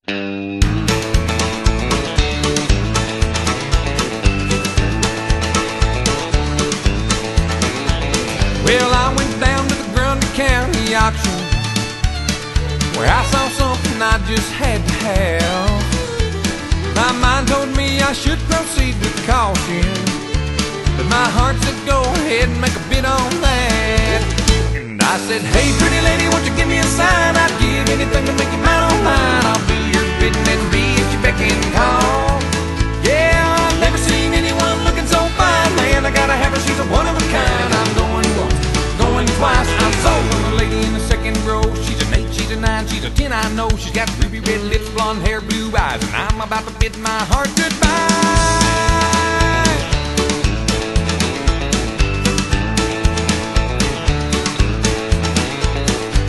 Well, I went down to the Grundy County auction, where I saw something I just had to have. My mind told me I should proceed with caution, but my heart said go ahead and make a bid on that. And I said, hey pretty lady, won't you give me a sign? I'd give anything to make you mine on mine. I'll do your bidding and be at your beck and call. Yeah, I've never seen anyone looking so fine. Man, I gotta have her, she's a one of a kind. I'm going once, going twice, I'm sold on the lady in the second row. She's an 8, she's a 9, she's a 10, I know. She's got ruby red lips, blonde hair, blue eyes, and I'm about to bid my heart goodbye.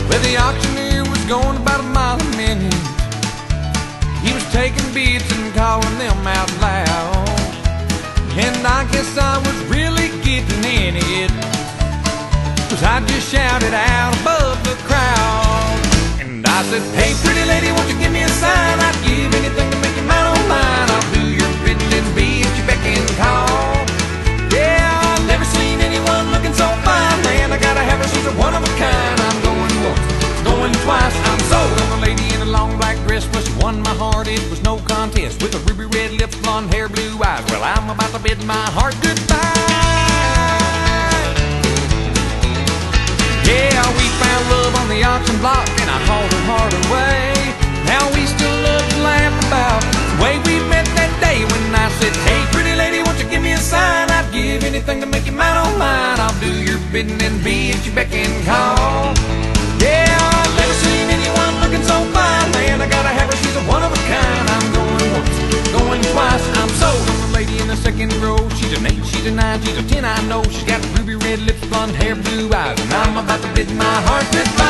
Well, the auctioneer was going about a mile a minute. He was taking bids and calling them out loud, and I guess I was really getting in it, 'cause I just shouted out above the crowd. And I said, hey pretty lady, won't you give me a sign? I'd give anything to make you mine on mine. I'll do your bidding and be at your beck and call. Yeah, I've never seen anyone looking so fine. Man, I gotta have her, she's a one of a kind. I'm going once, going twice, I'm sold on the lady in a long black dress. Well, she won my heart, it was no contest, with her ruby red lips, blonde hair, blue eyes. Well, I'm about to bid my heart goodbye. Yeah, we found love on the auction block, and I hauled her heart away. Now we still love to laugh about the way we met that day when I said, hey pretty lady, won't you give me a sign? I'd give anything to make you mine on mine. I'll do your bidding and be at your beck and call. Yeah, I've never seen anyone looking so fine. Man, I gotta have her, she's a one of a kind. I'm going once, going twice, I'm sold on the lady in the second row. She's an 8, she's a 9, she's a 10, I know. She's got ruby red lips, blonde hair, blue eyes, and I'm about to bid my heart goodbye.